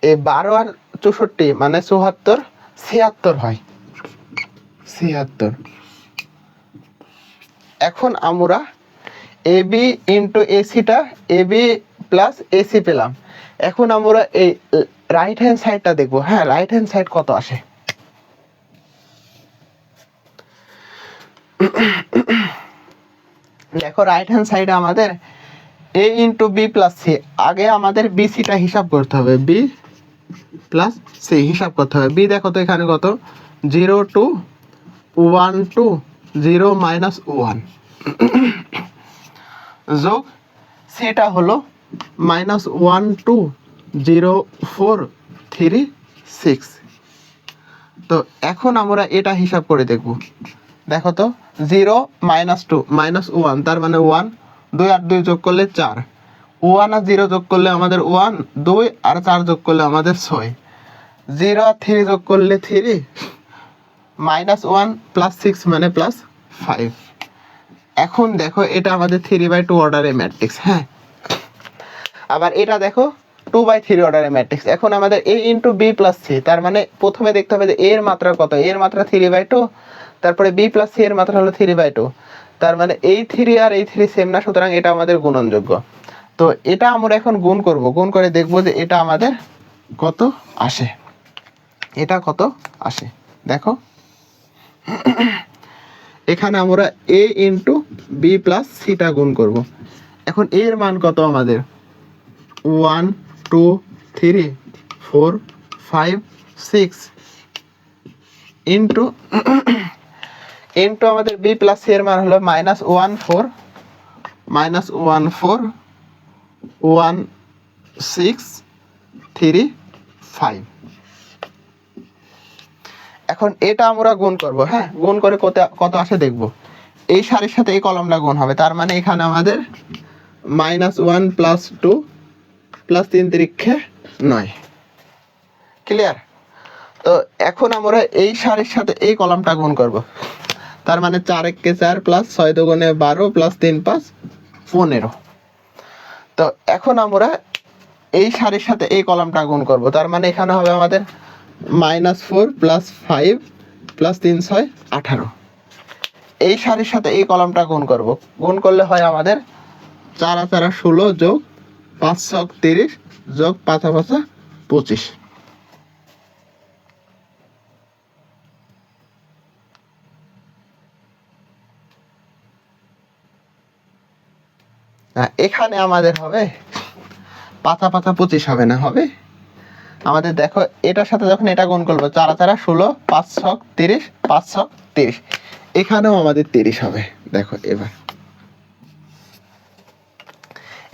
Speaker 1: এই 12 আর 64 মানে 74, 76 হয়, 76। এখন আমরা AB ইন্টু ACটা AB প্লাস AC পেলাম। এখন আমরা এই রাইট হ্যান্ড সাইডটা দেখবো। হ্যাঁ, রাইট হ্যান্ড সাইড কত আসে। দেখো রাইট হ্যান্ড সাইডে আমাদের A into B plus C, আগে আমাদের BCটা হিসাব করতে হবে, B প্লাস C হিসাব করতে হবে। B দেখো তো এখানে কত, 0 2 1 2 0 -1, যোগ সেটা হলো -1 2 0 4 3 6। তো এখন আমরা এটা হিসাব করে দেখব। দেখো তো 0 -2 -1, তার মানে 1, 2 আর 2 যোগ করলে 4, ওয়ান আর জিরো যোগ করলে আমাদের ওয়ান, 2 আর 4 যোগ করলে আমাদের 6, 0 আর 3 যোগ করলে 3, -1 + 6 মানে +5। এখন দেখো এটা আমাদের 3/2 অর্ডারের ম্যাট্রিক্স। হ্যাঁ, আবার এটা দেখো 2/3 অর্ডারের ম্যাট্রিক্স। এখন আমাদের a × b + c, তার মানে প্রথমে দেখতে হবে যে a এর মাত্রা কত। a এর মাত্রা 3/2, তারপরে b + c এর মাত্রা হলো 3/2, তার মানে এই 3 আর এই 3 সেম না, সুতরাং এটা আমাদের গুণনযোগ্য। তো এটা আমরা এখন গুণ করব, গুণ করে দেখব যে এটা আমাদের কত আসে। এটা কত আসে দেখো, এখানে আমরা a × b + c টা গুণ করব। এখন a এর মান কত আমাদের 1 2 3 4 5 6 ইন্টু আমাদের b + c এর মান হলো -1 4 1 6 3 5। এখন এটা আমরা গুণ করব। হ্যাঁ, গুণ করে কত আসে দেখব। এই সারির সাথে এই কলামটা গুণ হবে, তার মানে এখানে আমাদের -1 + 2 + 3 × 9। ক্লিয়ার? তো এখন আমরা এই সারির সাথে এই কলামটা গুণ করব, তার মানে 4 × 4 + 6 × 12 + 3 × 5 15। তো এখন আমরা এই সারির সাথে এই কলামটা গুণ করব, তার মানে এখানে হবে আমাদের -4 + 5 + 3 × 6 18। এই সারির সাথে এই কলামটা গুণ করব, গুণ করলে হয় আমাদের 4 × 4 = 16 যোগ 5 × 6 = 30 যোগ 5 × 5 = 25। এখানে আমাদের হবে 5 × 5 = 25 হবে না, হবে আমাদের দেখো এটার সাথে যখন এটা গুণ করব 4 × 4 = 16 5 × 6 = 30 5 × 6 = 30, এখানেও আমাদের 30 হবে। দেখো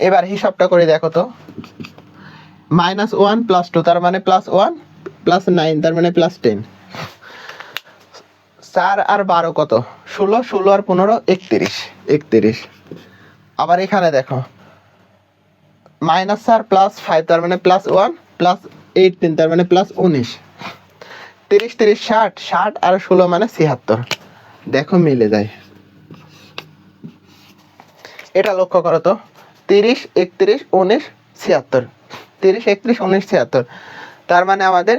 Speaker 1: এবার হিসাবটা করে দেখো তো, -1 + 2 তার মানে +1 + 9 তার মানে +10, 4 আর 12 কত 16, 16 আর 15 31। আবার এখানে দেখো -4 + 5 তার মানে +1 + 18 তার মানে +19, 30 30 60, 60 আর 16 মানে 76। দেখো মিলে যায়। এটা লক্ষ্য করো তো, 30 31 19 76, 30 31 19 76, তার মানে আমাদের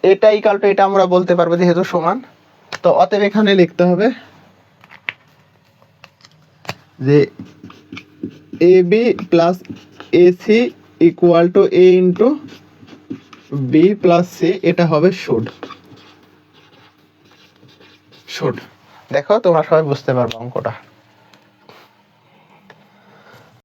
Speaker 1: এটা ইকুয়াল টু এটা আমরা বলতে পারবো যেহেতু সমান। তো অতএব এখানে লিখতে হবে যে AB + AC = A × B + C, এটা হবে শুড। দেখো তোমরা সবাই বুঝতে পারবে অঙ্কটা।